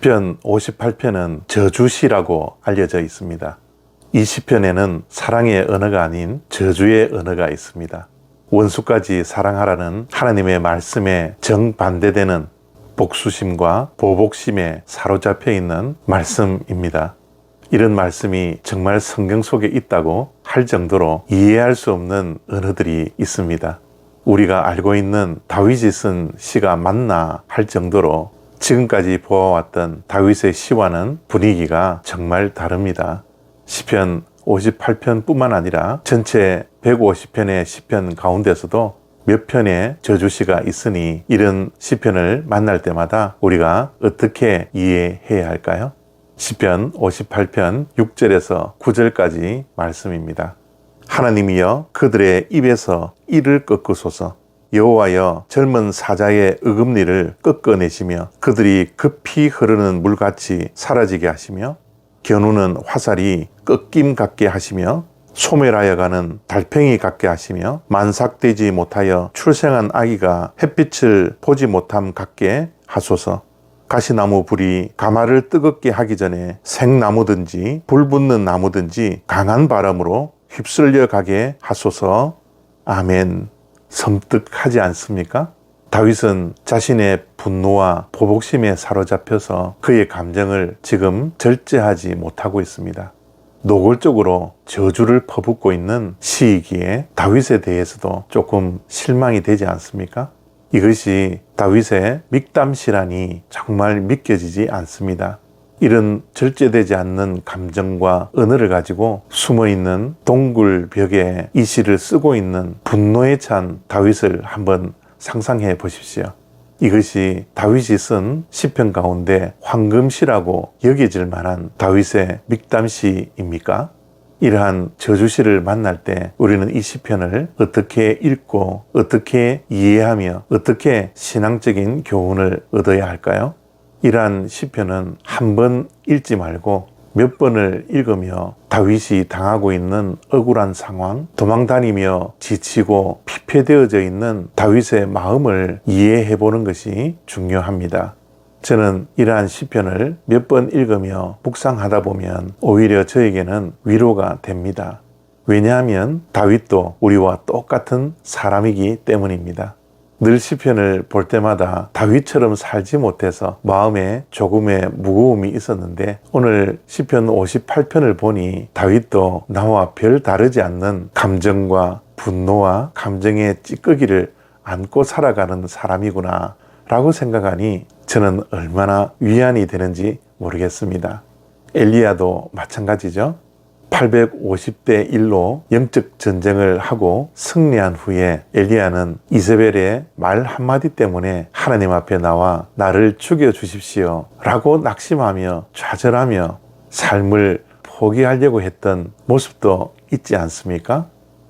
시편 58편은 저주시라고 알려져 있습니다. 이 시편에는 사랑의 언어가 아닌 저주의 언어가 있습니다. 원수까지 사랑하라는 하나님의 말씀에 정반대되는 복수심과 보복심에 사로잡혀 있는 말씀입니다. 이런 말씀이 정말 성경 속에 있다고 할 정도로 이해할 수 없는 언어들이 있습니다. 우리가 알고 있는 다윗이 쓴 시가 맞나 할 정도로 지금까지 보아왔던 다윗의 시와는 분위기가 정말 다릅니다. 시편 58편 뿐만 아니라 전체 150편의 시편 가운데서도 몇 편의 저주시가 있으니 이런 시편을 만날 때마다 우리가 어떻게 이해해야 할까요? 시편 58편 6절에서 9절까지 말씀입니다. 하나님이여 그들의 입에서 이를 꺾으소서. 여호와여 젊은 사자의 어금니를 꺾어내시며 그들이 급히 흐르는 물같이 사라지게 하시며 겨누는 화살이 꺾임 같게 하시며 소멸하여 가는 달팽이 같게 하시며 만삭되지 못하여 출생한 아기가 햇빛을 보지 못함 같게 하소서. 가시나무 불이 가마를 뜨겁게 하기 전에 생나무든지 불 붙는 나무든지 강한 바람으로 휩쓸려 가게 하소서. 아멘. 섬뜩하지 않습니까? 다윗은 자신의 분노와 보복심에 사로잡혀서 그의 감정을 지금 절제하지 못하고 있습니다. 노골적으로 저주를 퍼붓고 있는 시이기에 다윗에 대해서도 조금 실망이 되지 않습니까? 이것이 다윗의 믹담시라니 정말 믿겨지지 않습니다. 이런 절제되지 않는 감정과 언어를 가지고 숨어있는 동굴 벽에 이 시를 쓰고 있는 분노에 찬 다윗을 한번 상상해 보십시오. 이것이 다윗이 쓴 시편 가운데 황금시라고 여겨질 만한 다윗의 믹담시입니까? 이러한 저주시를 만날 때 우리는 이 시편을 어떻게 읽고 어떻게 이해하며 어떻게 신앙적인 교훈을 얻어야 할까요? 이러한 시편은 한 번 읽지 말고 몇 번을 읽으며 다윗이 당하고 있는 억울한 상황, 도망다니며 지치고 피폐되어져 있는 다윗의 마음을 이해해 보는 것이 중요합니다. 저는 이러한 시편을 몇 번 읽으며 묵상하다 보면 오히려 저에게는 위로가 됩니다. 왜냐하면 다윗도 우리와 똑같은 사람이기 때문입니다. 늘 시편을 볼 때마다 다윗처럼 살지 못해서 마음에 조금의 무거움이 있었는데 오늘 시편 58편을 보니 다윗도 나와 별 다르지 않는 감정과 분노와 감정의 찌꺼기를 안고 살아가는 사람이구나 라고 생각하니 저는 얼마나 위안이 되는지 모르겠습니다. 엘리야도 마찬가지죠. 850대 1로 영적 전쟁을 하고 승리한 후에 엘리야는 이세벨의 말 한마디 때문에 하나님 앞에 나와 나를 죽여주십시오 라고 낙심하며 좌절하며 삶을 포기하려고 했던 모습도 있지 않습니까?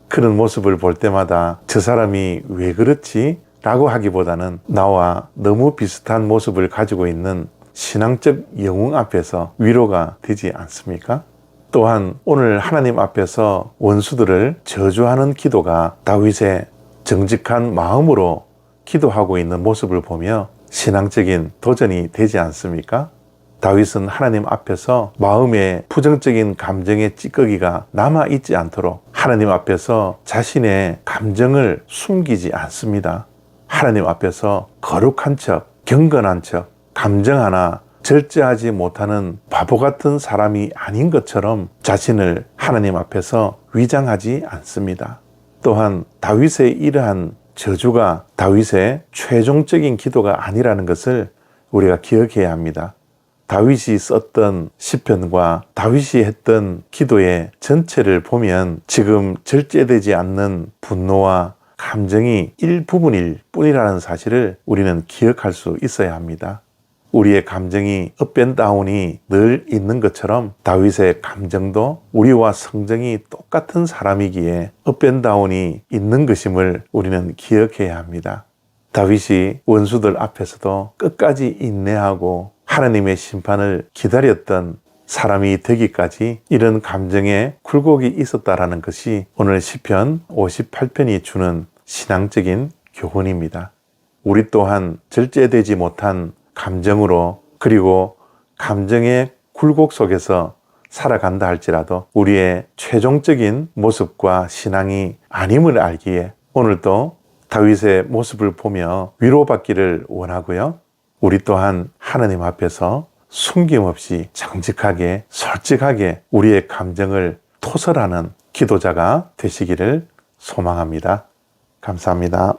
그런 모습을 볼 때마다 저 사람이 왜 그렇지? 라고 하기보다는 나와 너무 비슷한 모습을 가지고 있는 신앙적 영웅 앞에서 위로가 되지 않습니까? 또한 오늘 하나님 앞에서 원수들을 저주하는 기도가 다윗의 정직한 마음으로 기도하고 있는 모습을 보며 신앙적인 도전이 되지 않습니까? 다윗은 하나님 앞에서 마음에 부정적인 감정의 찌꺼기가 남아있지 않도록 하나님 앞에서 자신의 감정을 숨기지 않습니다. 하나님 앞에서 거룩한 척, 경건한 척, 감정 하나 절제하지 못하는 바보 같은 사람이 아닌 것처럼 자신을 하나님 앞에서 위장하지 않습니다. 또한 다윗의 이러한 저주가 다윗의 최종적인 기도가 아니라는 것을 우리가 기억해야 합니다. 다윗이 썼던 시편과 다윗이 했던 기도의 전체를 보면 지금 절제되지 않는 분노와 감정이 일부분일 뿐이라는 사실을 우리는 기억할 수 있어야 합니다. 우리의 감정이 업앤다운이 늘 있는 것처럼 다윗의 감정도 우리와 성정이 똑같은 사람이기에 업앤다운이 있는 것임을 우리는 기억해야 합니다. 다윗이 원수들 앞에서도 끝까지 인내하고 하나님의 심판을 기다렸던 사람이 되기까지 이런 감정에 굴곡이 있었다라는 것이 오늘 시편 58편이 주는 신앙적인 교훈입니다. 우리 또한 절제되지 못한 감정으로 그리고 감정의 굴곡 속에서 살아간다 할지라도 우리의 최종적인 모습과 신앙이 아님을 알기에 오늘도 다윗의 모습을 보며 위로받기를 원하고요. 우리 또한 하나님 앞에서 숨김없이 정직하게 솔직하게 우리의 감정을 토설하는 기도자가 되시기를 소망합니다. 감사합니다.